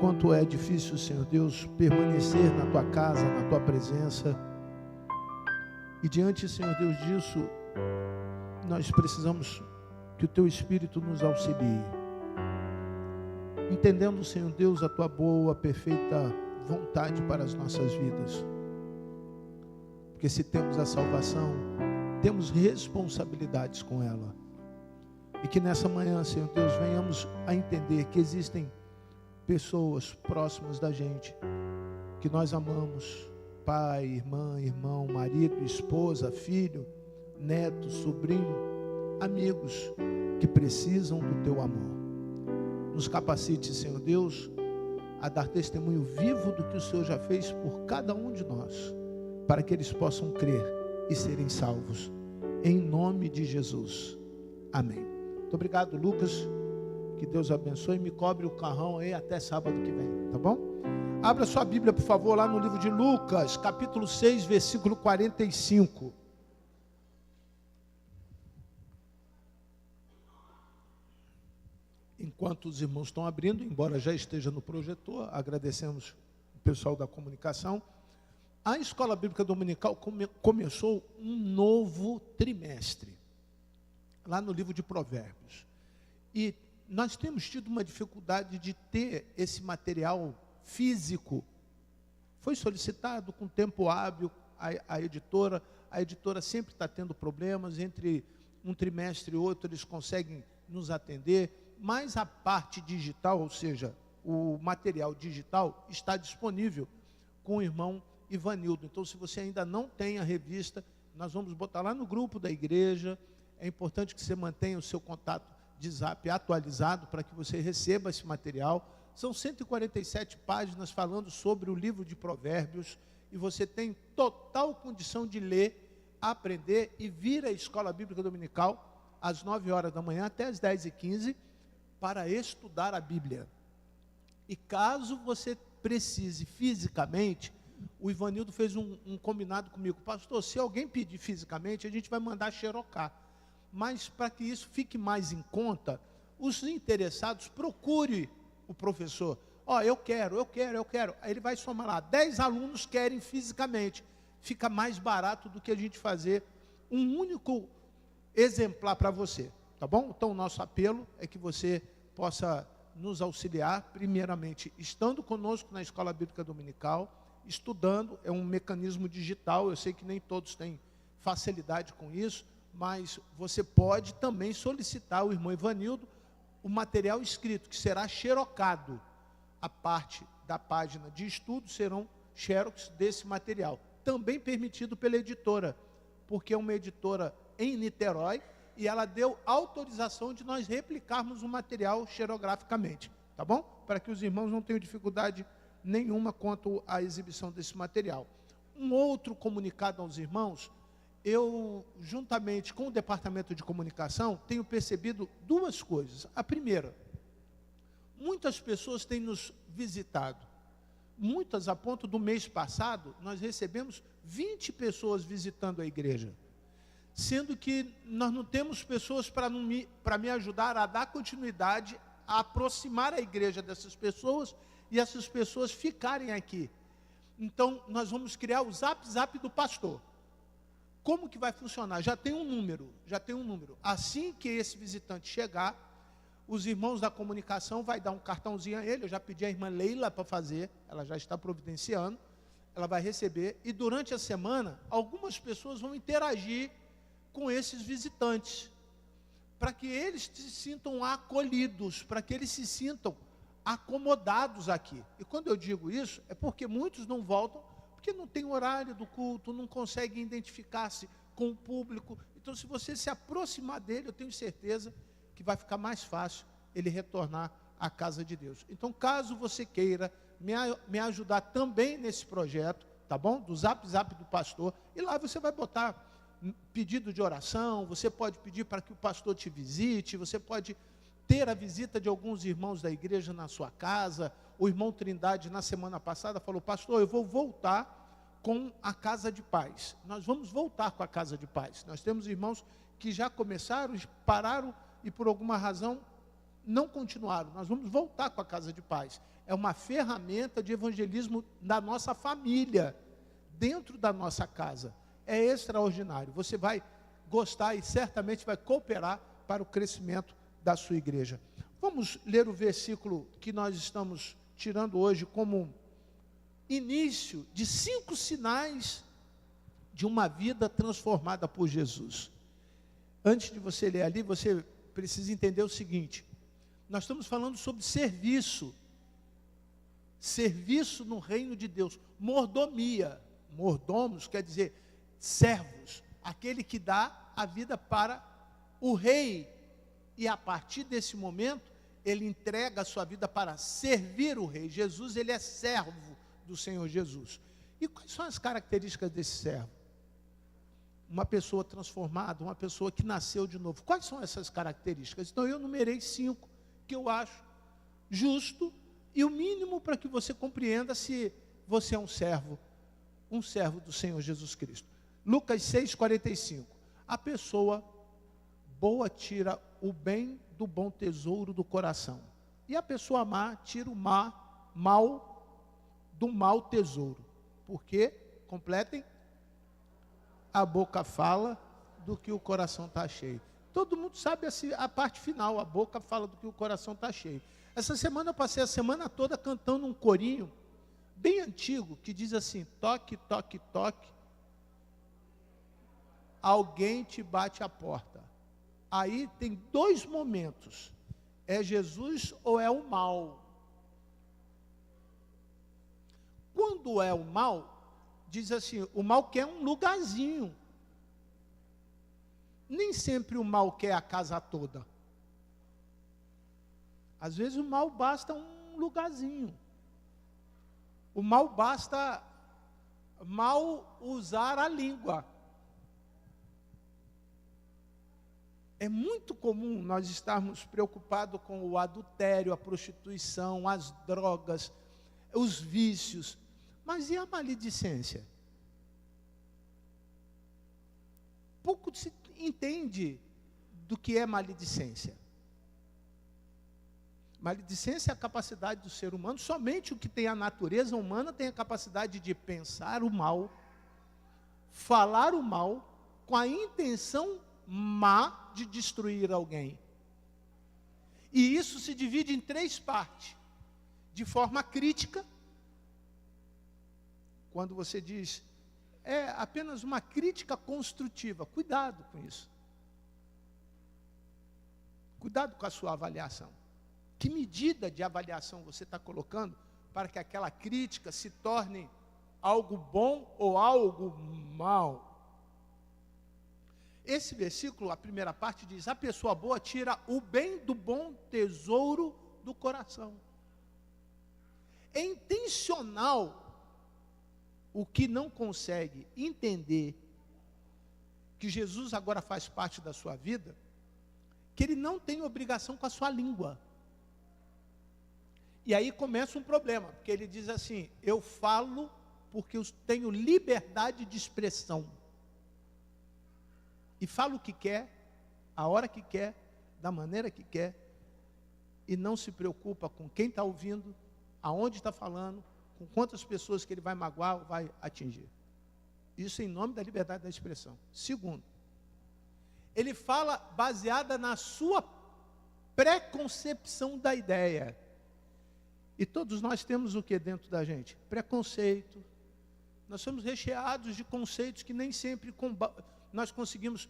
Quanto é difícil, Senhor Deus, permanecer na Tua casa, na Tua presença. E diante, Senhor Deus, disso, nós precisamos que o Teu Espírito nos auxilie. Entendendo, Senhor Deus, a Tua boa, perfeita vontade para as nossas vidas. Porque se temos a salvação, temos responsabilidades com ela. E que nessa manhã, Senhor Deus, venhamos a entender que existem pessoas próximas da gente, que nós amamos, pai, irmã, irmão, marido, esposa, filho, neto, sobrinho, amigos, que precisam do Teu amor. Nos capacite, Senhor Deus, a dar testemunho vivo do que o Senhor já fez por cada um de nós, para que eles possam crer e serem salvos. Em nome de Jesus. Amém. Muito obrigado, Lucas. Que Deus abençoe. Me cobre o carrão aí até sábado que vem, tá bom? Abra sua Bíblia, por favor, lá no livro de Lucas, capítulo 6, versículo 45. Enquanto os irmãos estão abrindo, embora já esteja no projetor, agradecemos o pessoal da comunicação. A Escola Bíblica Dominical começou um novo trimestre, lá no livro de Provérbios. E nós temos tido uma dificuldade de ter esse material físico. Foi solicitado com tempo hábil a editora sempre está tendo problemas, entre um trimestre e outro eles conseguem nos atender, mas a parte digital, ou seja, o material digital está disponível com o irmão Ivanildo. Então, se você ainda não tem a revista, nós vamos botar lá no grupo da igreja. É importante que você mantenha o seu contato de Zap atualizado para que você receba esse material. São 147 páginas falando sobre o livro de Provérbios e você tem total condição de ler, aprender e vir à Escola Bíblica Dominical às 9 horas da manhã até às 10h15 para estudar a Bíblia. E caso você precise fisicamente, o Ivanildo fez um combinado comigo: pastor, se alguém pedir fisicamente, a gente vai mandar xerocar. Mas para que isso fique mais em conta, os interessados procure o professor. Eu quero. Aí ele vai somar lá, 10 alunos querem fisicamente. Fica mais barato do que a gente fazer um único exemplar para você, tá bom? Então o nosso apelo é que você possa nos auxiliar, primeiramente, estando conosco na Escola Bíblica Dominical, estudando. É um mecanismo digital, eu sei que nem todos têm facilidade com isso, mas você pode também solicitar ao irmão Ivanildo o material escrito, que será xerocado. A parte da página de estudo serão xerox desse material, também permitido pela editora, porque é uma editora em Niterói, e ela deu autorização de nós replicarmos o material xerograficamente, tá bom? Para que os irmãos não tenham dificuldade nenhuma quanto à exibição desse material. Um outro comunicado aos irmãos: eu, juntamente com o Departamento de Comunicação, tenho percebido duas coisas. A primeira, muitas pessoas têm nos visitado, muitas a ponto do mês passado, nós recebemos 20 pessoas visitando a igreja, sendo que nós não temos pessoas para me ajudar a dar continuidade, a aproximar a igreja dessas pessoas e essas pessoas ficarem aqui. Então, nós vamos criar o Zap do pastor. Como que vai funcionar? Já tem um número. Assim que esse visitante chegar, os irmãos da comunicação vai dar um cartãozinho a ele. Eu já pedi à irmã Leila para fazer, ela já está providenciando, ela vai receber, e durante a semana, algumas pessoas vão interagir com esses visitantes, para que eles se sintam acolhidos, para que eles se sintam acomodados aqui. E quando eu digo isso, é porque muitos não voltam, porque não tem horário do culto, não conseguem identificar-se com o público. Então, se você se aproximar dele, eu tenho certeza que vai ficar mais fácil ele retornar à casa de Deus. Então, caso você queira me ajudar também nesse projeto, tá bom? Do Zap do pastor, e lá você vai botar pedido de oração, você pode pedir para que o pastor te visite, você pode ter a visita de alguns irmãos da igreja na sua casa. O irmão Trindade, na semana passada, falou: pastor, eu vou voltar com a casa de paz. Nós vamos voltar com a casa de paz. Nós temos irmãos que já começaram, pararam e por alguma razão não continuaram. Nós vamos voltar com a Casa de Paz. É uma ferramenta de evangelismo da nossa família, dentro da nossa casa. É extraordinário. Você vai gostar e certamente vai cooperar para o crescimento da sua igreja. Vamos ler o versículo que nós estamos tirando hoje como início de 5 sinais de uma vida transformada por Jesus. Antes de você ler ali, você precisa entender o seguinte: nós estamos falando sobre serviço. Serviço no reino de Deus. Mordomia. Mordomos quer dizer servos. Aquele que dá a vida para o rei. E a partir desse momento, ele entrega a sua vida para servir o rei. Jesus, ele é servo do Senhor Jesus. E quais são as características desse servo? Uma pessoa transformada, uma pessoa que nasceu de novo. Quais são essas características? Então eu numerei 5 que eu acho justo e o mínimo para que você compreenda se você é um servo do Senhor Jesus Cristo. Lucas 6,45. A pessoa boa tira o bem do bom tesouro do coração. E a pessoa má tira o mal do mau tesouro. Porque, completem, a boca fala do que o coração está cheio. Todo mundo sabe a parte final, a boca fala do que o coração está cheio. Essa semana eu passei a semana toda cantando um corinho bem antigo, que diz assim: toque, toque, toque, alguém te bate a porta. Aí tem 2 momentos: é Jesus ou é o mal? Quando é o mal, diz assim, o mal quer um lugarzinho. Nem sempre o mal quer a casa toda. Às vezes o mal basta um lugarzinho. O mal basta mal usar a língua. É muito comum nós estarmos preocupados com o adultério, a prostituição, as drogas, os vícios. Mas e a maledicência? Pouco se entende do que é maledicência. Maledicência é a capacidade do ser humano, somente o que tem a natureza humana tem a capacidade de pensar o mal, falar o mal, com a intenção má de destruir alguém. E isso se divide em 3 partes. De forma crítica, quando você diz, é apenas uma crítica construtiva, cuidado com isso. Cuidado com a sua avaliação. Que medida de avaliação você está colocando para que aquela crítica se torne algo bom ou algo mal? Esse versículo, a primeira parte diz, a pessoa boa tira o bem do bom tesouro do coração. É intencional o que não consegue entender que Jesus agora faz parte da sua vida, que ele não tem obrigação com a sua língua. E aí começa um problema, porque ele diz assim, eu falo porque eu tenho liberdade de expressão. E falo o que quer, a hora que quer, da maneira que quer, e não se preocupa com quem está ouvindo, aonde está falando, com quantas pessoas que ele vai magoar ou vai atingir. Isso em nome da liberdade da expressão. Segundo, ele fala baseada na sua preconcepção da ideia. E todos nós temos o que dentro da gente? Preconceito. Nós somos recheados de conceitos que nem sempre nós conseguimos,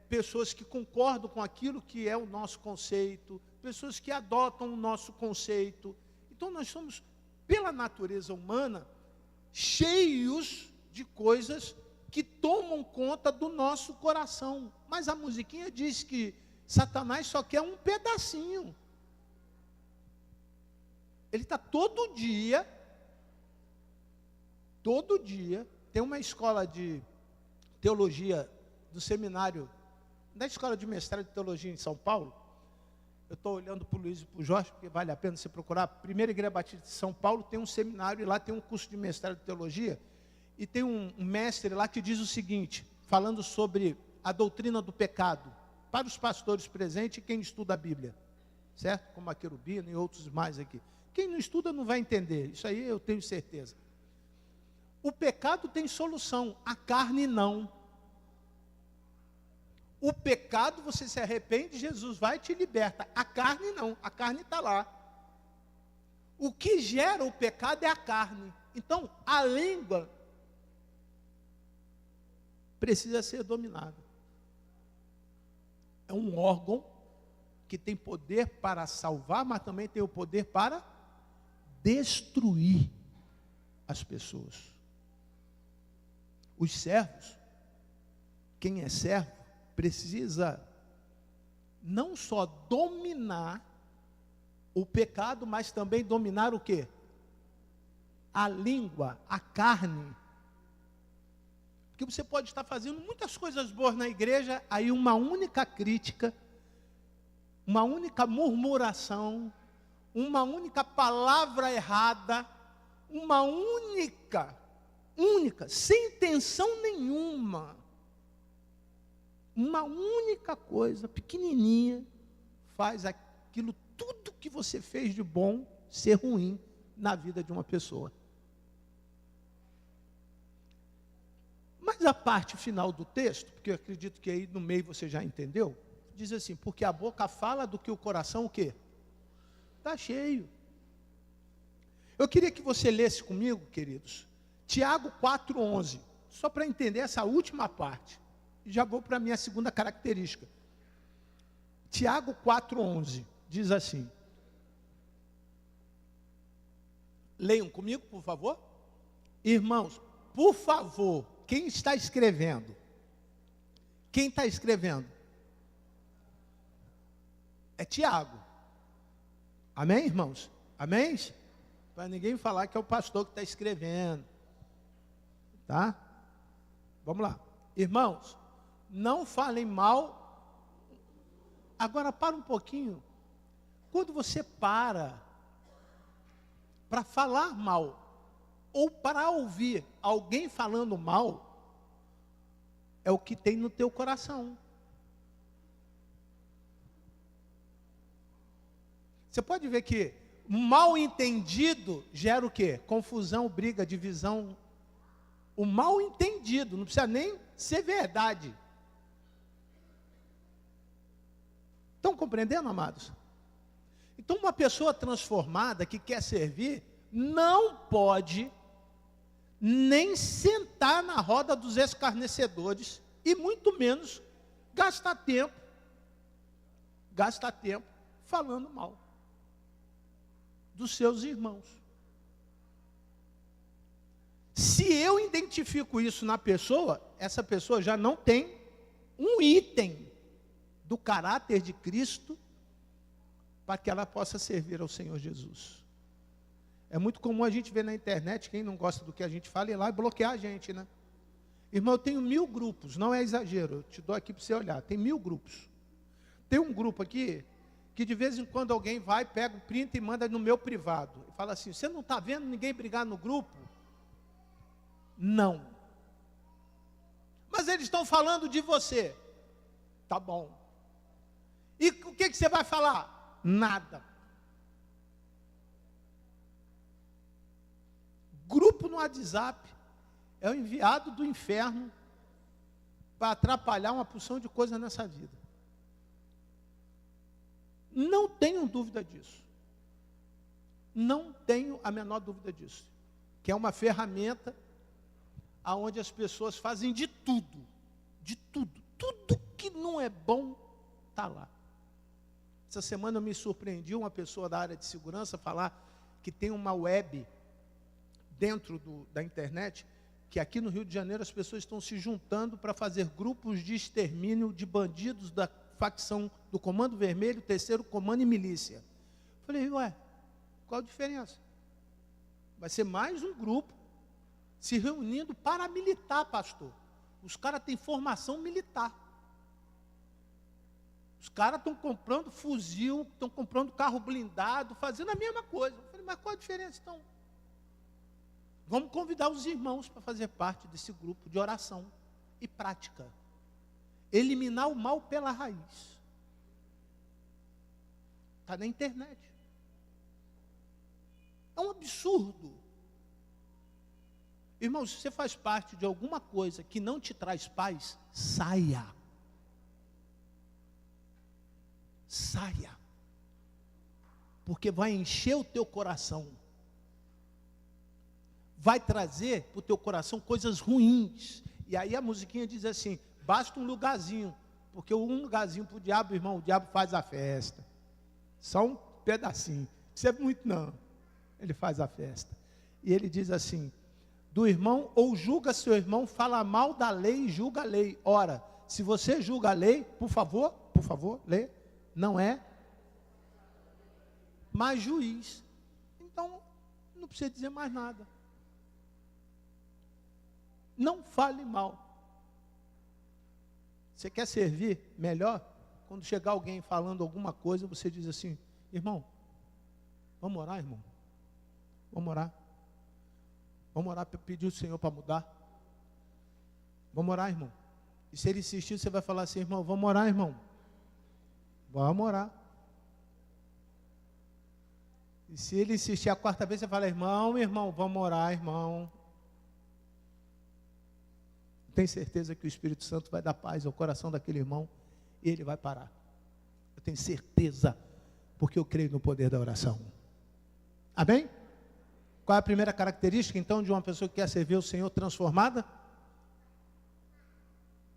pessoas que concordam com aquilo que é o nosso conceito, pessoas que adotam o nosso conceito. Então nós somos, pela natureza humana, cheios de coisas que tomam conta do nosso coração. Mas a musiquinha diz que Satanás só quer um pedacinho. Ele está todo dia, tem uma escola de teologia do seminário, da escola de mestrado de teologia em São Paulo. Eu estou olhando para o Luiz e para o Jorge, porque vale a pena você procurar. A Primeira Igreja Batista de São Paulo tem um seminário, e lá tem um curso de mestrado de teologia, e tem um mestre lá que diz o seguinte, falando sobre a doutrina do pecado, para os pastores presentes e quem estuda a Bíblia. certo? Como a querubina e outros mais aqui. Quem não estuda não vai entender, isso aí eu tenho certeza. O pecado tem solução, a carne não. O pecado, você se arrepende, Jesus vai e te liberta. A carne não, a carne está lá. O que gera o pecado é a carne. Então, a língua precisa ser dominada. É um órgão que tem poder para salvar, mas também tem o poder para destruir as pessoas. Os servos, quem é servo, precisa não só dominar o pecado, mas também dominar o quê? A língua, a carne. Porque você pode estar fazendo muitas coisas boas na igreja, aí uma única crítica, uma única murmuração, uma única palavra errada, uma única, sem intenção nenhuma, uma única coisa, pequenininha, faz aquilo, tudo que você fez de bom, ser ruim na vida de uma pessoa. Mas a parte final do texto, porque eu acredito que aí no meio você já entendeu, diz assim, porque a boca fala do que o coração o quê? Está cheio. Eu queria que você lesse comigo, queridos, Tiago 4,11, só para entender essa última parte. Já vou para a minha segunda característica. Tiago 4,11, diz assim. Leiam comigo, por favor. Irmãos, por favor, quem está escrevendo? Quem está escrevendo? É Tiago. Amém, irmãos? Amém? Para ninguém falar que é o pastor que está escrevendo. Tá? Vamos lá. Irmãos, não falem mal. Agora, para um pouquinho. Quando você para falar mal, ou para ouvir alguém falando mal, é o que tem no teu coração. Você pode ver que mal entendido gera o quê? Confusão, briga, divisão. O mal entendido, não precisa nem ser verdade. Estão compreendendo, amados? Então, uma pessoa transformada que quer servir, não pode nem sentar na roda dos escarnecedores e muito menos gastar tempo falando mal dos seus irmãos. Se eu identifico isso na pessoa, essa pessoa já não tem um item do caráter de Cristo para que ela possa servir ao Senhor Jesus. É muito comum a gente ver na internet, quem não gosta do que a gente fala, ir lá e bloquear a gente, né? Irmão, eu tenho 1000 grupos, não é exagero, eu te dou aqui para você olhar, tem 1000 grupos. Tem um grupo aqui, que de vez em quando alguém vai, pega o print e manda no meu privado. E fala assim, você não está vendo ninguém brigar no grupo? Não. Mas eles estão falando de você. Tá bom. E o que você vai falar? Nada. Grupo no WhatsApp é o enviado do inferno para atrapalhar uma porção de coisas nessa vida. Não tenho dúvida disso. Não tenho a menor dúvida disso. Que é uma ferramenta onde as pessoas fazem de tudo. De tudo. Tudo que não é bom está lá. Essa semana eu me surpreendi uma pessoa da área de segurança falar que tem uma web dentro da internet, que aqui no Rio de Janeiro as pessoas estão se juntando para fazer grupos de extermínio de bandidos da facção do Comando Vermelho, 3º Comando e Milícia. Falei, ué, qual a diferença? Vai ser mais um grupo se reunindo paramilitar, pastor. Os caras têm formação militar. Os caras estão comprando fuzil, estão comprando carro blindado, fazendo a mesma coisa. Eu falei, mas qual a diferença então? Vamos convidar os irmãos para fazer parte desse grupo de oração e prática. Eliminar o mal pela raiz. Está na internet. É um absurdo. Irmão, se você faz parte de alguma coisa que não te traz paz, saia. Saia. Porque vai encher o teu coração. Vai trazer para o teu coração coisas ruins. E aí a musiquinha diz assim, basta um lugarzinho. Porque um lugarzinho para o diabo, irmão, o diabo faz a festa. Só um pedacinho. Não precisa muito não. Ele faz a festa. E ele diz assim, do irmão, ou julga seu irmão, fala mal da lei e julga a lei. Ora, se você julga a lei, por favor, lê, não é mais juiz. Então, não precisa dizer mais nada. Não fale mal. Você quer servir melhor? Quando chegar alguém falando alguma coisa, você diz assim, irmão, vamos orar, irmão? Vamos orar. Vamos orar para pedir o Senhor para mudar. Vamos orar, irmão. E se ele insistir, você vai falar assim, irmão, vamos orar, irmão. Vamos orar. E se ele insistir a quarta vez, você fala, irmão, vamos orar, irmão. Tenho certeza que o Espírito Santo vai dar paz ao coração daquele irmão e ele vai parar. Eu tenho certeza, porque eu creio no poder da oração. Amém? Qual é a primeira característica, então, de uma pessoa que quer servir o Senhor transformada?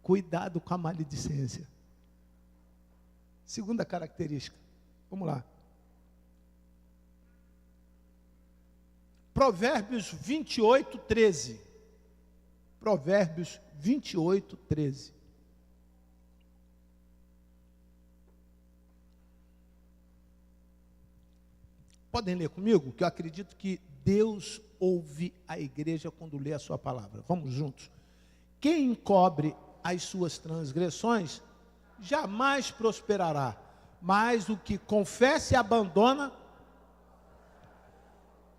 Cuidado com a maledicência. Segunda característica. Vamos lá. Provérbios 28, 13. Provérbios 28, 13. Podem ler comigo? Que eu acredito que Deus ouve a igreja quando lê a sua palavra. Vamos juntos. Quem encobre as suas transgressões, jamais prosperará. Mas o que confessa e abandona,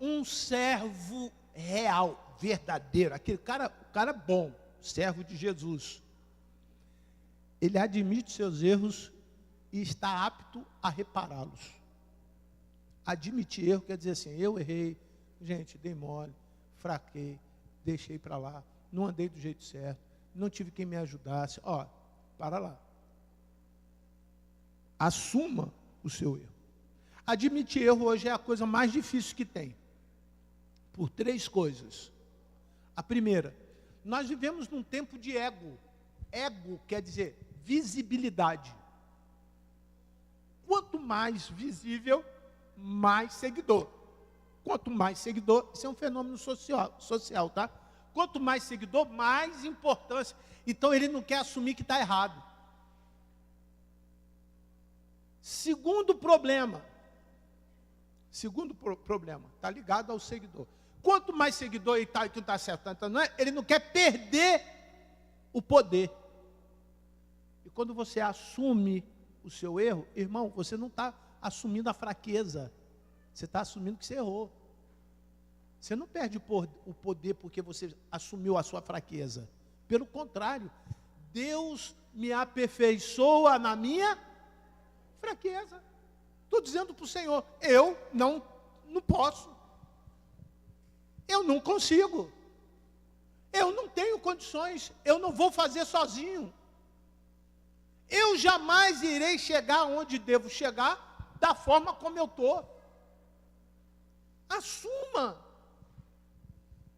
um servo real, verdadeiro, aquele o cara bom, servo de Jesus. Ele admite seus erros e está apto a repará-los. Admitir erro quer dizer assim, eu errei, gente, dei mole, fraquei, deixei para lá, não andei do jeito certo, não tive quem me ajudasse. Ó, para lá. Assuma o seu erro. Admitir erro hoje é a coisa mais difícil que tem. Por três coisas. A primeira, nós vivemos num tempo de ego. Ego quer dizer visibilidade. Quanto mais visível, mais seguidor. Quanto mais seguidor, isso é um fenômeno social, tá? Quanto mais seguidor, mais importância. Então ele não quer assumir que está errado. Segundo problema, está ligado ao seguidor. Quanto mais seguidor ele está, que não está certo, ele não quer perder o poder. E quando você assume o seu erro, irmão, você não está assumindo a fraqueza, você está assumindo que você errou. Você não perde o poder porque você assumiu a sua fraqueza. Pelo contrário, Deus me aperfeiçoa na minha fraqueza. Estou dizendo para o Senhor, eu não posso. Eu não consigo. Eu não tenho condições. Eu não vou fazer sozinho. Eu jamais irei chegar onde devo chegar da forma como eu estou. Assuma.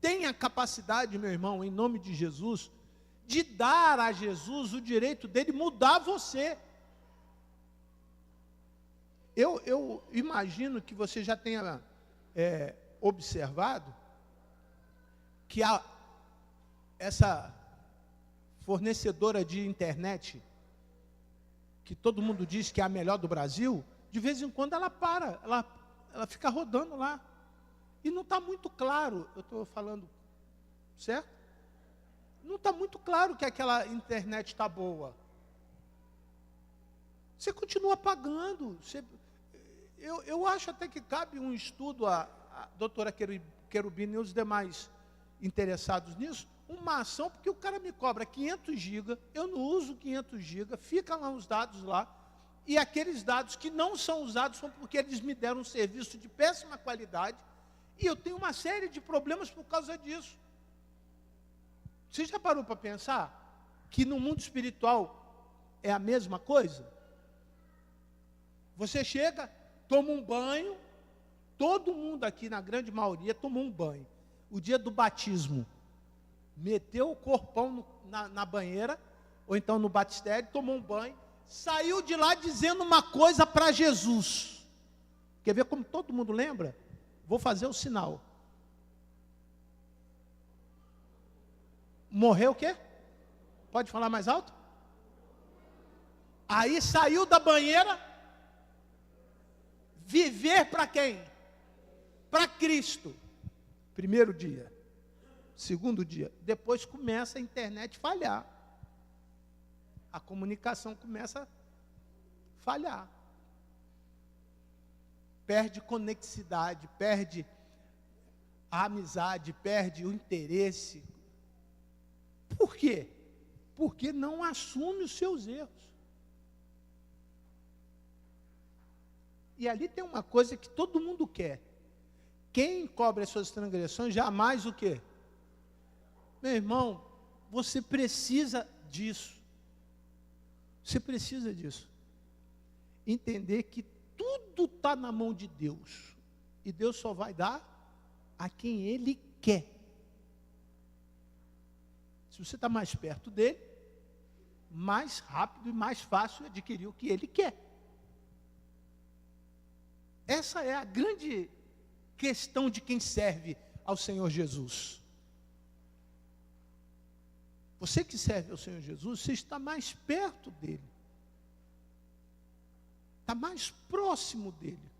Tenha capacidade, meu irmão, em nome de Jesus, de dar a Jesus o direito dele mudar você. Eu imagino que você já tenha observado que essa fornecedora de internet, que todo mundo diz que é a melhor do Brasil, de vez em quando ela para, ela fica rodando lá. E não está muito claro, eu estou falando, certo? Não está muito claro que aquela internet está boa. Você continua pagando. Eu acho até que cabe um estudo, a doutora Querubini e os demais interessados nisso, uma ação, porque o cara me cobra 500 GB, eu não uso 500 GB, fica lá os dados lá, e aqueles dados que não são usados são porque eles me deram um serviço de péssima qualidade, e eu tenho uma série de problemas por causa disso. Você já parou para pensar que no mundo espiritual é a mesma coisa? Você chega, toma um banho, todo mundo aqui, na grande maioria, tomou um banho. O dia do batismo, meteu o corpão na banheira, ou então no batistério, tomou um banho, saiu de lá dizendo uma coisa para Jesus. Quer ver como todo mundo lembra? Vou fazer o sinal. Morreu o quê? Pode falar mais alto? Aí saiu da banheira, viver para quem? Para Cristo. Primeiro dia. Segundo dia. Depois começa a internet falhar. A comunicação começa a falhar. Perde conexidade, perde a amizade, perde o interesse. Por quê? Porque não assume os seus erros. E ali tem uma coisa que todo mundo quer. Quem encobre as suas transgressões, jamais o quê? Meu irmão, você precisa disso. Você precisa disso. Entender que tudo está na mão de Deus. E Deus só vai dar a quem Ele quer. Se você está mais perto dele, mais rápido e mais fácil adquirir o que Ele quer. Essa é a grande questão de quem serve ao Senhor Jesus. Você que serve ao Senhor Jesus, você está mais perto dele. Está mais próximo dele.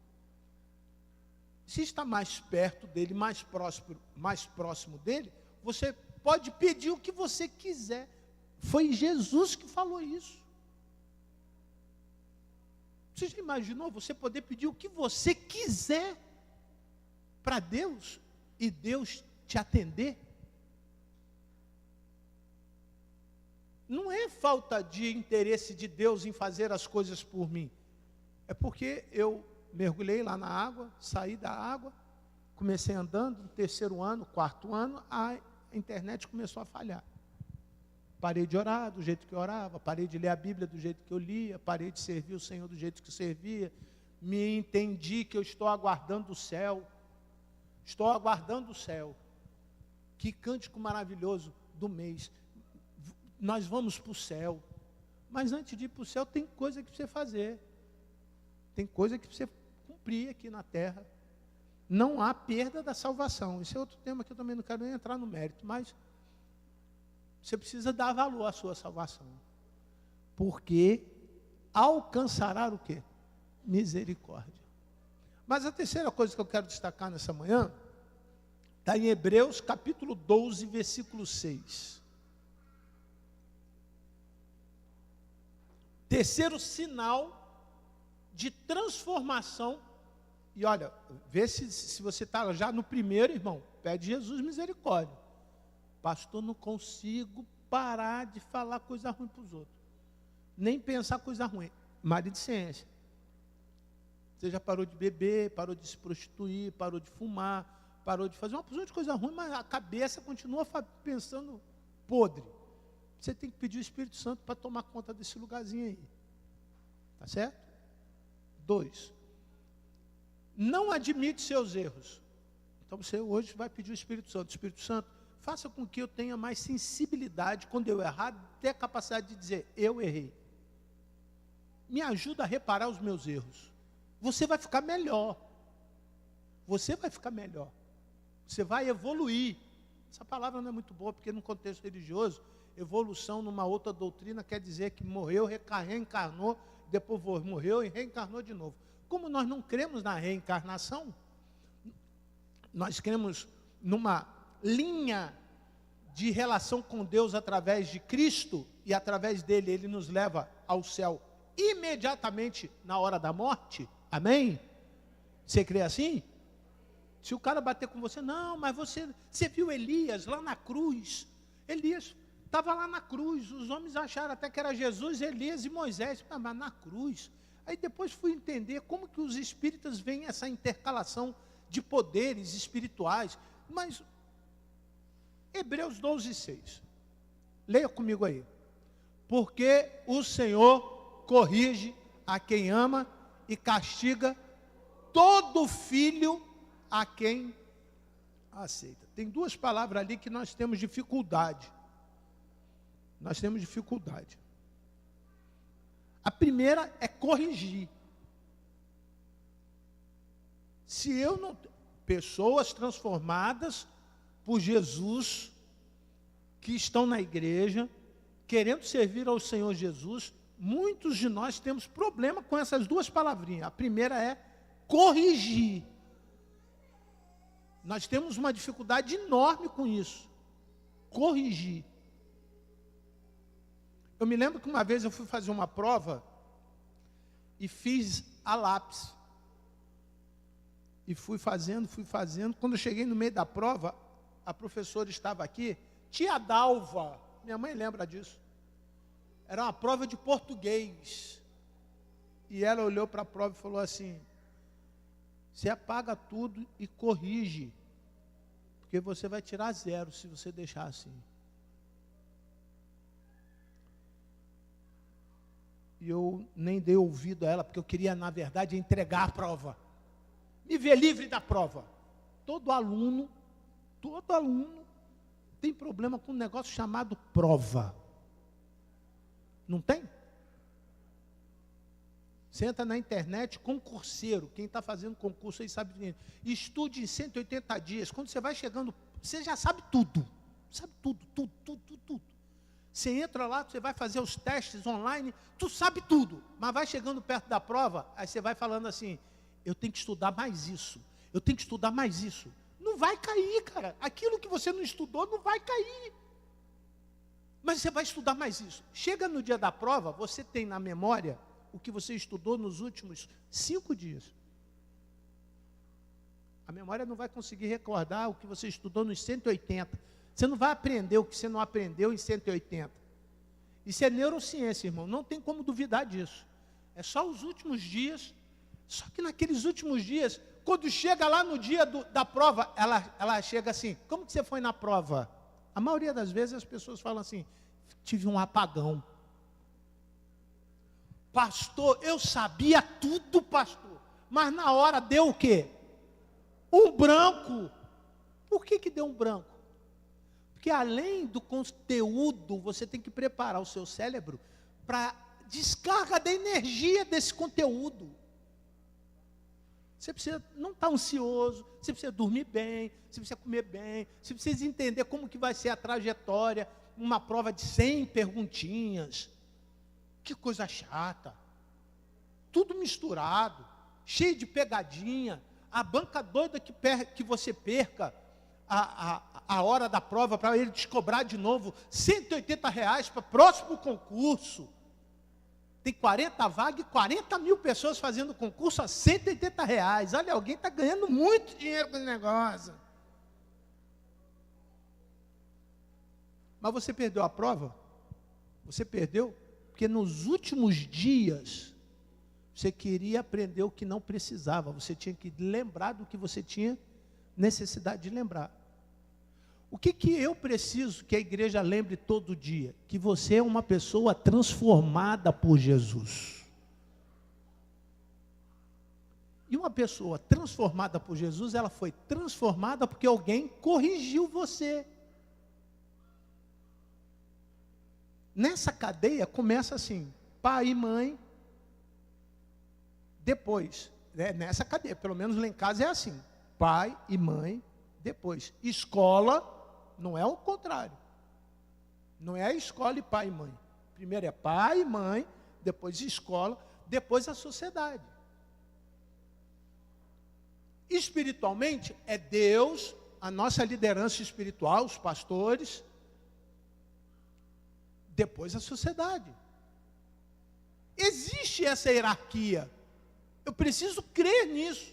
Se está mais perto dele, mais próximo dele, você pode pedir o que você quiser. Foi Jesus que falou isso. Você já imaginou você poder pedir o que você quiser para Deus e Deus te atender? Não é falta de interesse de Deus em fazer as coisas por mim. É porque eu mergulhei lá na água, saí da água, comecei andando, no terceiro ano, quarto ano, a internet começou a falhar. Parei de orar do jeito que eu orava, parei de ler a Bíblia do jeito que eu lia, parei de servir o Senhor do jeito que servia, me entendi que eu estou aguardando o céu. Estou aguardando o céu. Que cântico maravilhoso do mês. Nós vamos para o céu. Mas antes de ir para o céu, tem coisa que precisa fazer. Tem coisa que precisa cumprir aqui na terra. Não há perda da salvação. Esse é outro tema que eu também não quero nem entrar no mérito, mas você precisa dar valor à sua salvação. Porque alcançará o quê? Misericórdia. Mas a terceira coisa que eu quero destacar nessa manhã está em Hebreus capítulo 12, versículo 6. Terceiro sinal de transformação. E olha, vê se você está já no primeiro, irmão. Pede Jesus misericórdia. Pastor, não consigo parar de falar coisa ruim para os outros. Nem pensar coisa ruim. Marido de ciência. Você já parou de beber, parou de se prostituir, parou de fumar, parou de fazer uma porção de coisa ruim, mas a cabeça continua pensando podre. Você tem que pedir o Espírito Santo para tomar conta desse lugarzinho aí. Tá certo? 2. Não admite seus erros. Então você hoje vai pedir o Espírito Santo. Espírito Santo, faça com que eu tenha mais sensibilidade quando eu errar, ter a capacidade de dizer, eu errei. Me ajuda a reparar os meus erros. Você vai ficar melhor. Você vai ficar melhor. Você vai evoluir. Essa palavra não é muito boa, porque no contexto religioso, evolução numa outra doutrina quer dizer que morreu, reencarnou, depois morreu e reencarnou de novo. Como nós não cremos na reencarnação, nós cremos numa linha de relação com Deus através de Cristo, e através dele ele nos leva ao céu imediatamente na hora da morte. Amém? Você crê assim? Se o cara bater com você, não, mas você viu Elias lá na cruz? Elias estava lá na cruz, os homens acharam até que era Jesus, Elias e Moisés, mas na cruz, Aí depois fui entender como que os espíritas veem essa intercalação de poderes espirituais. Mas, Hebreus 12:6. Leia comigo aí. Porque o Senhor corrige a quem ama e castiga todo filho a quem aceita. Tem duas palavras ali que nós temos dificuldade. Nós temos dificuldade. A primeira é corrigir. Se eu não... Pessoas transformadas por Jesus, que estão na igreja, querendo servir ao Senhor Jesus, muitos de nós temos problema com essas duas palavrinhas. A primeira é corrigir. Nós temos uma dificuldade enorme com isso. Corrigir. Eu me lembro que uma vez eu fui fazer uma prova e fiz a lápis. E fui fazendo. Quando eu cheguei no meio da prova, a professora estava aqui, tia Dalva, minha mãe lembra disso. Era uma prova de português. E ela olhou para a prova e falou assim: você apaga tudo e corrige, porque você vai tirar 0 se você deixar assim. E eu nem dei ouvido a ela, porque eu queria, na verdade, entregar a prova. Me ver livre da prova. Todo aluno tem problema com um negócio chamado prova. Não tem? Você entra na internet, concurseiro, quem está fazendo concurso aí sabe disso. Estude em 180 dias. Quando você vai chegando, você já sabe tudo. Sabe tudo. Você entra lá, você vai fazer os testes online, tu sabe tudo. Mas vai chegando perto da prova, aí você vai falando assim: eu tenho que estudar mais isso. Eu tenho que estudar mais isso. Não vai cair, cara. Aquilo que você não estudou não vai cair. Mas você vai estudar mais isso. Chega no dia da prova, você tem na memória o que você estudou nos últimos 5 dias. A memória não vai conseguir recordar o que você estudou nos 180. Você não vai aprender o que você não aprendeu em 180. Isso é neurociência, irmão. Não tem como duvidar disso. É só os últimos dias. Só que naqueles últimos dias, quando chega lá no dia da prova, ela chega assim: como que você foi na prova? A maioria das vezes as pessoas falam assim: tive um apagão. Pastor, eu sabia tudo, pastor. Mas na hora deu o quê? Um branco. Por que deu um branco? Porque além do conteúdo, você tem que preparar o seu cérebro para descarga da energia desse conteúdo. Você precisa não estar ansioso, você precisa dormir bem, você precisa comer bem, você precisa entender como que vai ser a trajetória, uma prova de 100 perguntinhas. Que coisa chata. Tudo misturado, cheio de pegadinha. A banca doida que você perca a hora da prova para ele te cobrar de novo R$180 para o próximo concurso. Tem 40 vagas e 40 mil pessoas fazendo concurso a R$180. Olha, alguém está ganhando muito dinheiro com esse negócio. Mas você perdeu a prova? Você perdeu porque nos últimos dias você queria aprender o que não precisava. Você tinha que lembrar do que você tinha necessidade de lembrar. O que eu preciso que a igreja lembre todo dia? Que você é uma pessoa transformada por Jesus. E uma pessoa transformada por Jesus, ela foi transformada porque alguém corrigiu você. Nessa cadeia começa assim: pai e mãe. Depois, nessa cadeia, pelo menos lá em casa é assim: pai e mãe. Depois, escola. Não é o contrário. Não é a escola e pai e mãe. Primeiro é pai e mãe, depois escola, depois a sociedade. Espiritualmente é Deus, a nossa liderança espiritual, os pastores, depois a sociedade. Existe essa hierarquia. Eu preciso crer nisso.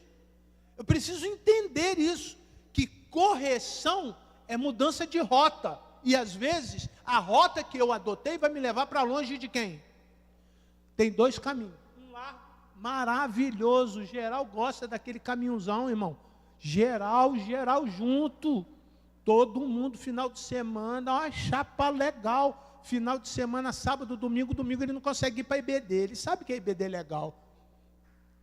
Eu preciso entender isso, que correção é mudança de rota. E às vezes, a rota que eu adotei vai me levar para longe de quem? Tem 2 caminhos. Um lá maravilhoso. Geral gosta daquele caminhãozão, irmão. Geral junto. Todo mundo, final de semana, uma chapa legal. Final de semana, sábado, domingo ele não consegue ir para a IBD. Ele sabe que a IBD é legal.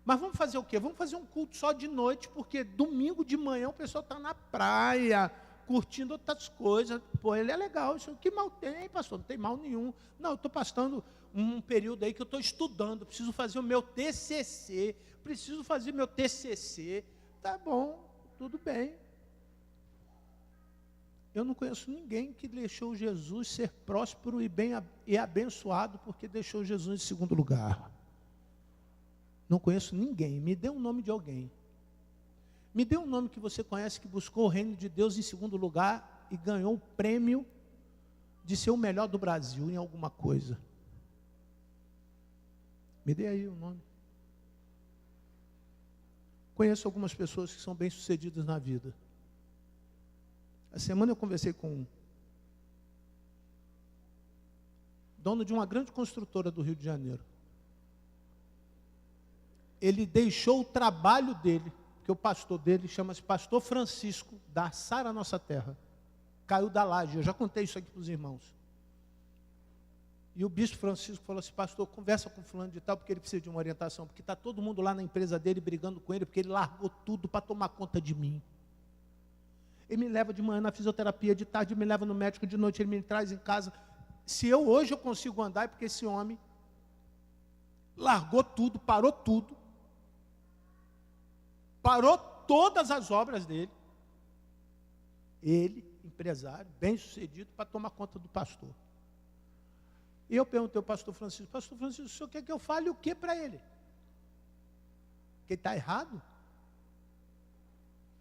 Mas vamos fazer o quê? Vamos fazer um culto só de noite, porque domingo de manhã o pessoal está na praia, curtindo outras coisas. Pô, ele é legal. Isso, que mal tem, pastor? Não tem mal nenhum. Não, eu estou passando um período aí que eu estou estudando, preciso fazer o meu TCC. Tá bom, tudo bem. Eu não conheço ninguém que deixou Jesus ser próspero e abençoado porque deixou Jesus em segundo lugar. Não conheço ninguém. Me dê um nome de alguém. Me dê um nome que você conhece que buscou o reino de Deus em segundo lugar e ganhou o prêmio de ser o melhor do Brasil em alguma coisa. Me dê aí o nome. Conheço algumas pessoas que são bem-sucedidas na vida. A semana eu conversei com um dono de uma grande construtora do Rio de Janeiro. Ele deixou o trabalho dele, porque o pastor dele chama-se Pastor Francisco, da Sara Nossa Terra. Caiu da laje, eu já contei isso aqui para os irmãos. E o bispo Francisco falou assim: pastor, conversa com fulano de tal, porque ele precisa de uma orientação, porque está todo mundo lá na empresa dele brigando com ele, porque ele largou tudo para tomar conta de mim. Ele me leva de manhã na fisioterapia, de tarde me leva no médico, de noite ele me traz em casa. Se hoje eu consigo andar, é porque esse homem largou tudo, parou todas as obras dele. Ele, empresário, bem-sucedido, para tomar conta do pastor. E eu perguntei ao pastor Francisco: o senhor quer que eu fale o que para ele? Que ele está errado?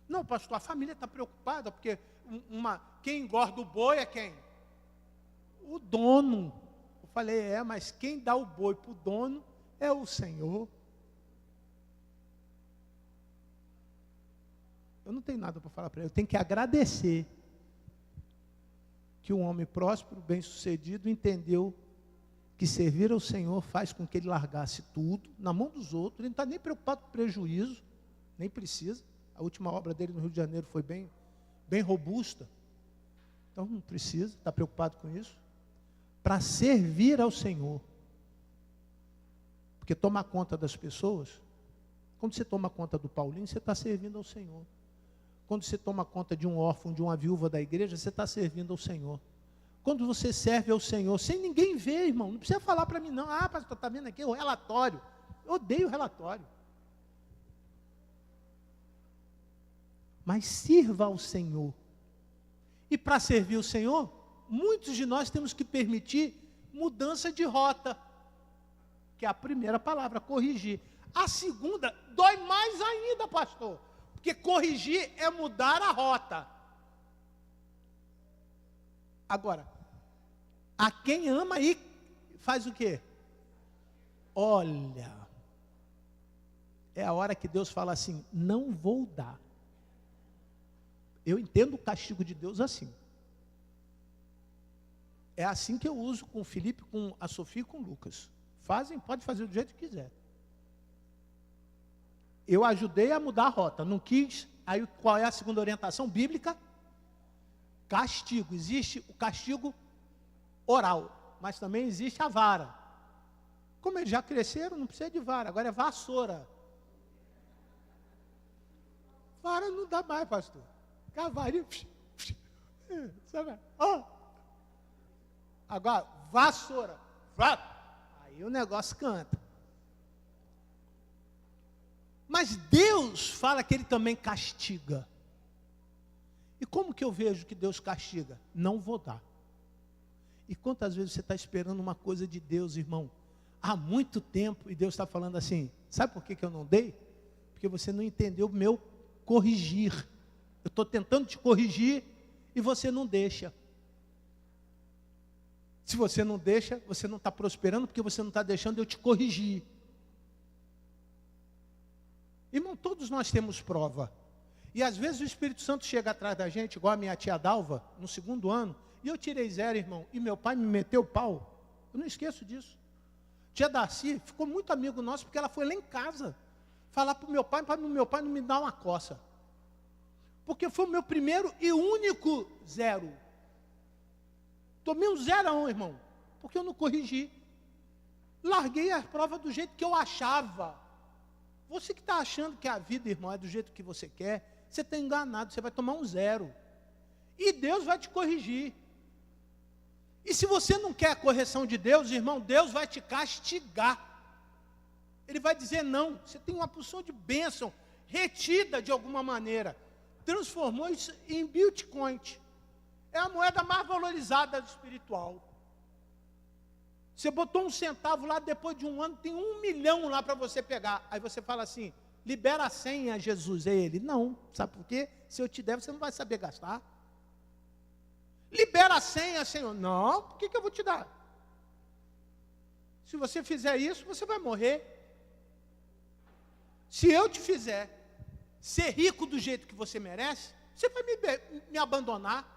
Não, pastor, a família está preocupada, porque quem engorda o boi é quem? O dono. Eu falei: mas quem dá o boi para o dono é o Senhor. Eu não tenho nada para falar para ele, eu tenho que agradecer que um homem próspero, bem-sucedido, entendeu que servir ao Senhor faz com que ele largasse tudo na mão dos outros. Ele não está nem preocupado com prejuízo, nem precisa. A última obra dele no Rio de Janeiro foi bem robusta. Então não precisa estar preocupado com isso. Para servir ao Senhor. Porque tomar conta das pessoas, quando você toma conta do Paulinho, você está servindo ao Senhor. Quando você toma conta de um órfão, de uma viúva da igreja, você está servindo ao Senhor. Quando você serve ao Senhor, sem ninguém ver, irmão, não precisa falar para mim não: pastor, está vendo aqui o relatório. Eu odeio o relatório. Mas sirva ao Senhor. E para servir o Senhor, muitos de nós temos que permitir mudança de rota, que é a primeira palavra, corrigir. A segunda dói mais ainda, pastor, porque corrigir é mudar a rota. Agora, a quem ama aí faz o quê? Olha, é a hora que Deus fala assim: não vou dar. Eu entendo o castigo de Deus assim. É assim que eu uso com o Felipe, com a Sofia e com o Lucas. Pode fazer do jeito que quiser. Eu ajudei a mudar a rota, não quis. Aí qual é a segunda orientação bíblica? Castigo. Existe o castigo oral, mas também existe a vara. Como eles já cresceram, não precisa de vara, agora é vassoura. Vara não dá mais, pastor. Cavalinho. Agora, vassoura. Aí o negócio canta. Mas Deus fala que Ele também castiga. E como que eu vejo que Deus castiga? Não vou dar. E quantas vezes você está esperando uma coisa de Deus, irmão? Há muito tempo, e Deus está falando assim: sabe por que eu não dei? Porque você não entendeu o meu corrigir. Eu estou tentando te corrigir e você não deixa. Se você não deixa, você não está prosperando, porque você não está deixando eu te corrigir. Irmão, todos nós temos prova. E às vezes o Espírito Santo chega atrás da gente, igual a minha tia Dalva, no segundo ano, e eu tirei 0, irmão, e meu pai me meteu o pau. Eu não esqueço disso. Tia Darcy ficou muito amigo nosso, porque ela foi lá em casa falar para o meu pai não me dar uma coça. Porque foi o meu primeiro e único 0. Tomei um 0, irmão, porque eu não corrigi. Larguei a prova do jeito que eu achava. Você que está achando que a vida, irmão, é do jeito que você quer, você está enganado, você vai tomar um 0. E Deus vai te corrigir. E se você não quer a correção de Deus, irmão, Deus vai te castigar. Ele vai dizer não, você tem uma porção de bênção retida de alguma maneira. Transformou isso em Bitcoin. É a moeda mais valorizada do espiritual. Você botou 1 centavo lá, depois de um ano, tem 1 milhão lá para você pegar. Aí você fala assim, libera a senha, Jesus. É ele. Não, sabe por quê? Se eu te der, você não vai saber gastar. Libera a senha, Senhor. Não, por que eu vou te dar? Se você fizer isso, você vai morrer. Se eu te fizer ser rico do jeito que você merece, você vai me abandonar.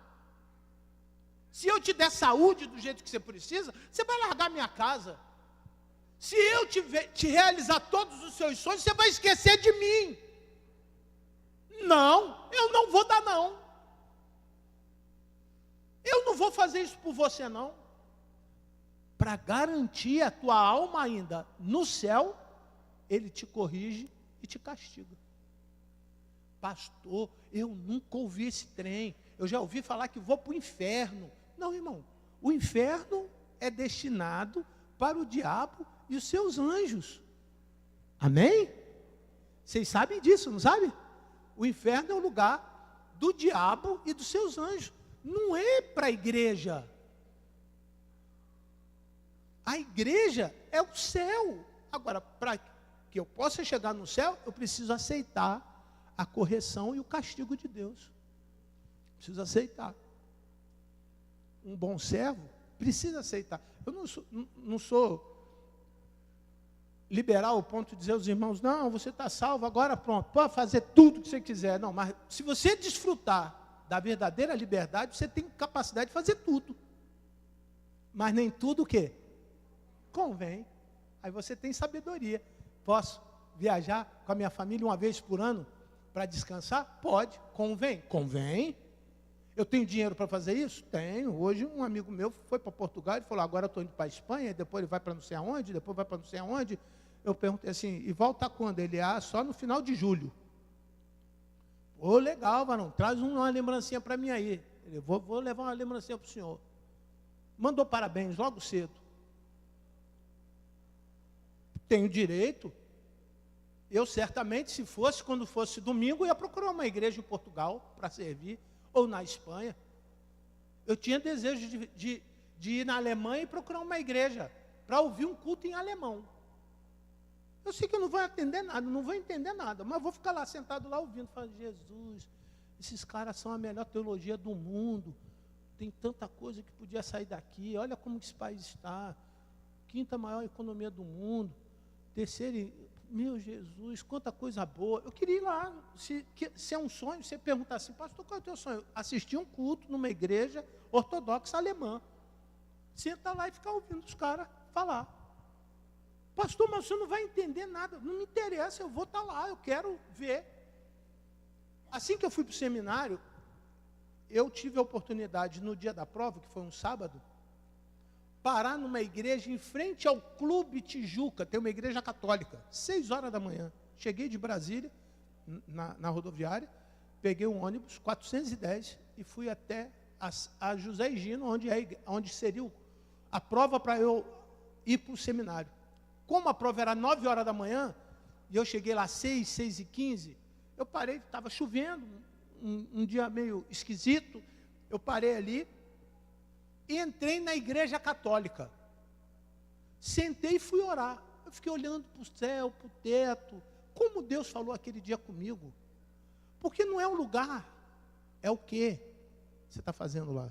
Se eu te der saúde do jeito que você precisa, você vai largar minha casa. Se eu te realizar todos os seus sonhos, você vai esquecer de mim. Não, eu não vou dar não. Eu não vou fazer isso por você não. Para garantir a tua alma ainda no céu, Ele te corrige e te castiga. Pastor, eu nunca ouvi esse trem. Eu já ouvi falar que vou para o inferno. Não, irmão. O inferno é destinado para o diabo e os seus anjos. Amém? Vocês sabem disso, não sabem? O inferno é o lugar do diabo e dos seus anjos. Não é para a igreja. A igreja é o céu. Agora, para que eu possa chegar no céu, eu preciso aceitar a correção e o castigo de Deus. Preciso aceitar. Um bom servo precisa aceitar. Eu não sou liberal ao ponto de dizer aos irmãos, não, você está salvo, agora pronto, pode fazer tudo que você quiser. Não, mas se você desfrutar da verdadeira liberdade, você tem capacidade de fazer tudo. Mas nem tudo o quê? Convém. Aí você tem sabedoria. Posso viajar com a minha família uma vez por ano para descansar? Pode. Convém? Convém. Eu tenho dinheiro para fazer isso? Tenho. Hoje um amigo meu foi para Portugal e falou, agora eu estou indo para a Espanha, depois ele vai para não sei aonde, depois vai para não sei aonde. Eu perguntei assim, e volta quando? Ele, só no final de julho. Ô, legal, varão, traz uma lembrancinha para mim aí. Ele, vou levar uma lembrancinha para o senhor. Mandou parabéns logo cedo. Tenho direito. Eu certamente, se fosse, quando fosse domingo, ia procurar uma igreja em Portugal para servir, ou na Espanha. Eu tinha desejo de ir na Alemanha e procurar uma igreja, para ouvir um culto em alemão. Eu sei que eu não vou atender nada, não vou entender nada, mas vou ficar lá sentado lá ouvindo, falando, Jesus, esses caras são a melhor teologia do mundo, tem tanta coisa que podia sair daqui, olha como esse país está, 5ª maior economia do mundo, 3º, meu Jesus, quanta coisa boa. Eu queria ir lá, se é um sonho, você perguntar assim, pastor, qual é o teu sonho? Assistir um culto numa igreja ortodoxa alemã, senta lá e ficar ouvindo os caras falar. Pastor, mas você não vai entender nada. Não me interessa, eu vou estar lá, eu quero ver. Assim que eu fui para o seminário, eu tive a oportunidade, no dia da prova, que foi um sábado, parar numa igreja em frente ao Clube Tijuca, tem uma igreja católica, 6 horas da manhã. Cheguei de Brasília, na rodoviária, peguei um ônibus, 410, e fui até a José Higino, onde seria a prova para eu ir para o seminário. Como a prova era 9 horas da manhã, e eu cheguei lá 6h15, eu parei, estava chovendo, um dia meio esquisito, eu parei ali, e entrei na igreja católica. Sentei e fui orar. Eu fiquei olhando para o céu, para o teto, como Deus falou aquele dia comigo. Porque não é um lugar, é o que você está fazendo lá.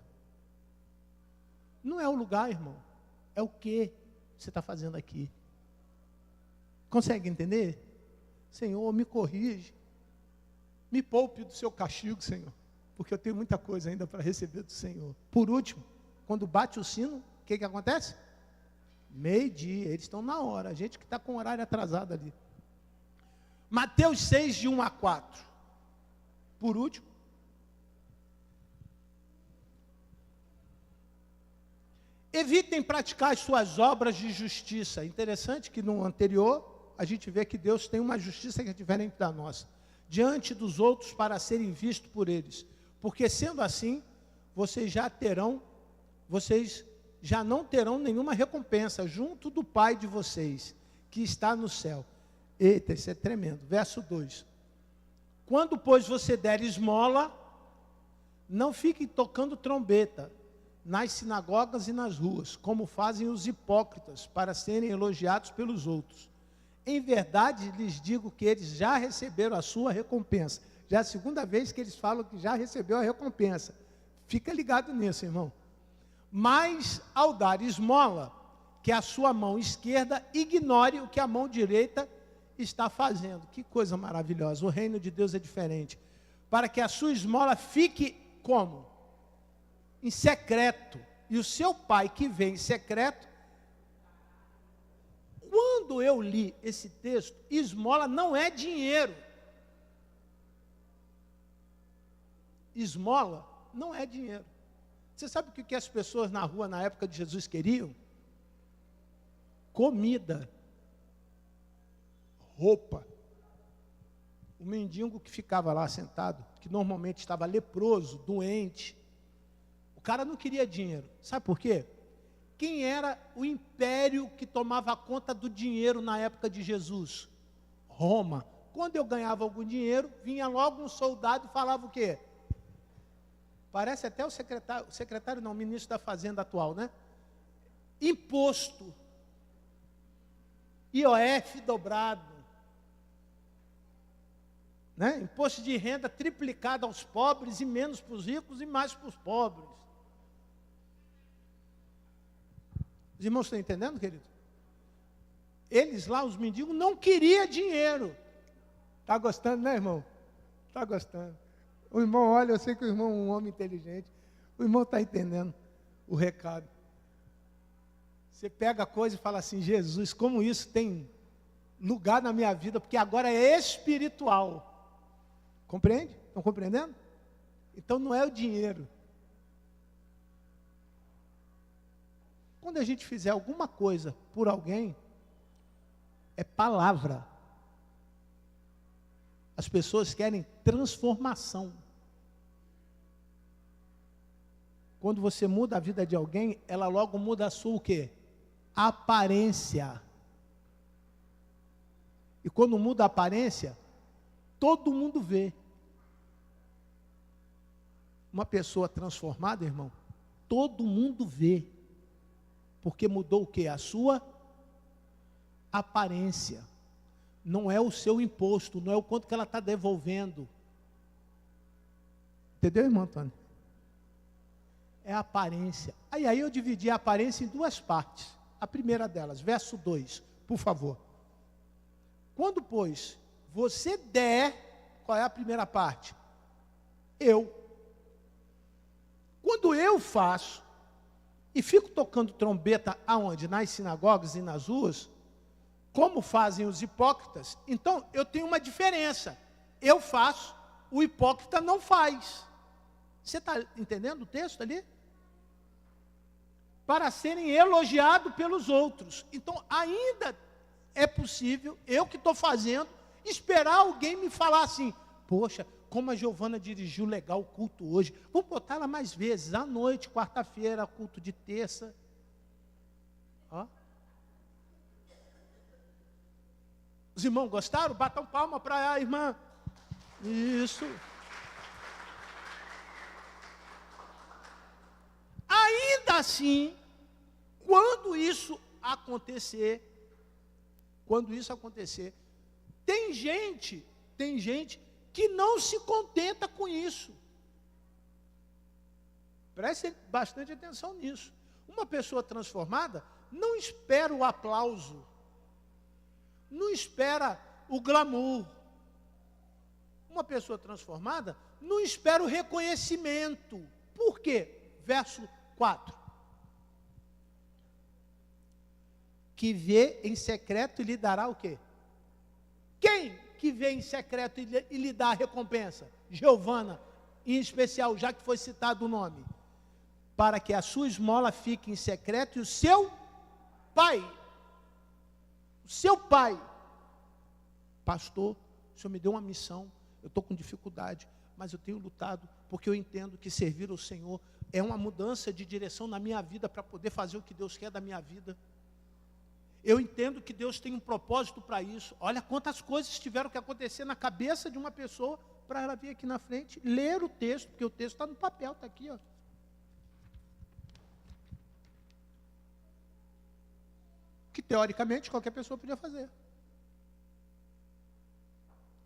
Não é o lugar, irmão, é o que você está fazendo aqui. Consegue entender? Senhor, me corrige. Me poupe do seu castigo, Senhor. Porque eu tenho muita coisa ainda para receber do Senhor. Por último, quando bate o sino, o que acontece? Meio-dia, eles estão na hora. A gente que está com o horário atrasado ali. Mateus 6, de 1 a 4. Por último. Evitem praticar as suas obras de justiça. Interessante que no anterior, a gente vê que Deus tem uma justiça que é diferente da nossa. Diante dos outros para serem vistos por eles. Porque sendo assim, vocês já não terão nenhuma recompensa junto do Pai de vocês, que está no céu. Eita, isso é tremendo. Verso 2. Quando, pois, você der esmola, não fiquem tocando trombeta nas sinagogas e nas ruas, como fazem os hipócritas, para serem elogiados pelos outros. Em verdade, lhes digo que eles já receberam a sua recompensa. Já é a segunda vez que eles falam que já recebeu a recompensa. Fica ligado nisso, irmão. Mas, ao dar esmola, que a sua mão esquerda ignore o que a mão direita está fazendo. Que coisa maravilhosa. O reino de Deus é diferente. Para que a sua esmola fique como? Em secreto. E o seu pai que vem em secreto. Quando eu li esse texto, esmola não é dinheiro. Esmola não é dinheiro. Você sabe o que as pessoas na rua na época de Jesus queriam? Comida. Roupa. O mendigo que ficava lá sentado, que normalmente estava leproso, doente, o cara não queria dinheiro. Sabe por quê? Quem era o império que tomava conta do dinheiro na época de Jesus? Roma. Quando eu ganhava algum dinheiro, vinha logo um soldado e falava o quê? Parece até o ministro da Fazenda atual, né? Imposto. IOF dobrado. Né? Imposto de renda triplicado aos pobres e menos para os ricos e mais para os pobres. Os irmãos estão entendendo, querido? Eles lá, os mendigos, não queriam dinheiro. Está gostando, né, irmão? Está gostando. O irmão olha, eu sei que o irmão é um homem inteligente. O irmão está entendendo o recado. Você pega a coisa e fala assim, Jesus, como isso tem lugar na minha vida, porque agora é espiritual. Compreende? Estão compreendendo? Então não é o dinheiro. Quando a gente fizer alguma coisa por alguém, é palavra. As pessoas querem transformação. Quando você muda a vida de alguém, ela logo muda a sua o quê? Aparência. E quando muda a aparência, todo mundo vê. Uma pessoa transformada, irmão, todo mundo vê. Porque mudou o quê? A sua aparência. Não é o seu imposto, não é o quanto que ela está devolvendo. Entendeu, irmão Antônio? É a aparência. Aí eu dividi a aparência em duas partes. A primeira delas, verso 2, por favor. Quando, pois, você der, qual é a primeira parte? Eu. Quando eu faço, e fico tocando trombeta aonde? Nas sinagogas e nas ruas, como fazem os hipócritas, então eu tenho uma diferença. Eu faço, o hipócrita não faz. Você está entendendo o texto ali? Para serem elogiados pelos outros. Então ainda é possível, eu que estou fazendo, esperar alguém me falar assim, poxa, como a Giovana dirigiu legal o culto hoje, vamos botar ela mais vezes, à noite, quarta-feira, culto de terça. Ó. Os irmãos gostaram? Batam palma para a irmã. Isso. Ainda assim, quando isso acontecer, tem gente que não se contenta com isso. Preste bastante atenção nisso. Uma pessoa transformada não espera o aplauso, não espera o glamour. Uma pessoa transformada não espera o reconhecimento. Por quê? Verso 4. que vê em secreto e lhe dará o quê? Quem que vê em secreto e lhe dá a recompensa? Giovana, em especial, já que foi citado o nome. Para que a sua esmola fique em secreto e o seu pai, pastor, o Senhor me deu uma missão, eu estou com dificuldade, mas eu tenho lutado, porque eu entendo que servir ao Senhor é uma mudança de direção na minha vida, para poder fazer o que Deus quer da minha vida. Eu entendo que Deus tem um propósito para isso. Olha quantas coisas tiveram que acontecer na cabeça de uma pessoa, para ela vir aqui na frente, ler o texto, porque o texto está no papel, está aqui, ó. Que teoricamente qualquer pessoa podia fazer.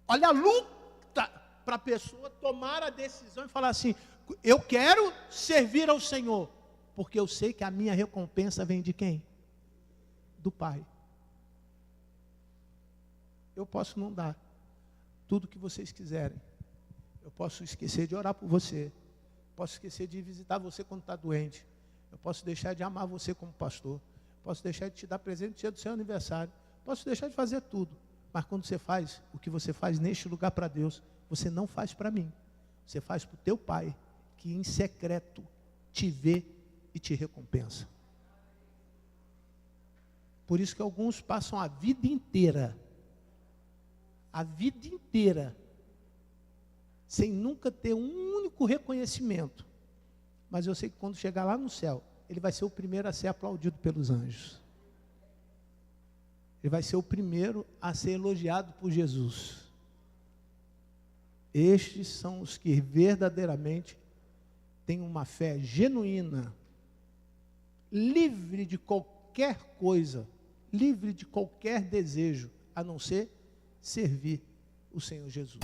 Olha a luta para a pessoa tomar a decisão e falar assim: eu quero servir ao Senhor, porque eu sei que a minha recompensa vem de quem? Do Pai. Eu posso não dar tudo que vocês quiserem. Eu posso esquecer de orar por você. Posso esquecer de visitar você quando está doente. Eu posso deixar de amar você como pastor. Posso deixar de te dar presente no dia do seu aniversário. Posso deixar de fazer tudo. Mas quando você faz o que você faz neste lugar para Deus, você não faz para mim. Você faz para o teu Pai, que em secreto te vê e te recompensa. Por isso que alguns passam a vida inteira, sem nunca ter um único reconhecimento. Mas eu sei que quando chegar lá no céu, ele vai ser o primeiro a ser aplaudido pelos anjos. Ele vai ser o primeiro a ser elogiado por Jesus. Estes são os que verdadeiramente têm uma fé genuína, livre de qualquer coisa, livre de qualquer desejo, a não ser servir o Senhor Jesus.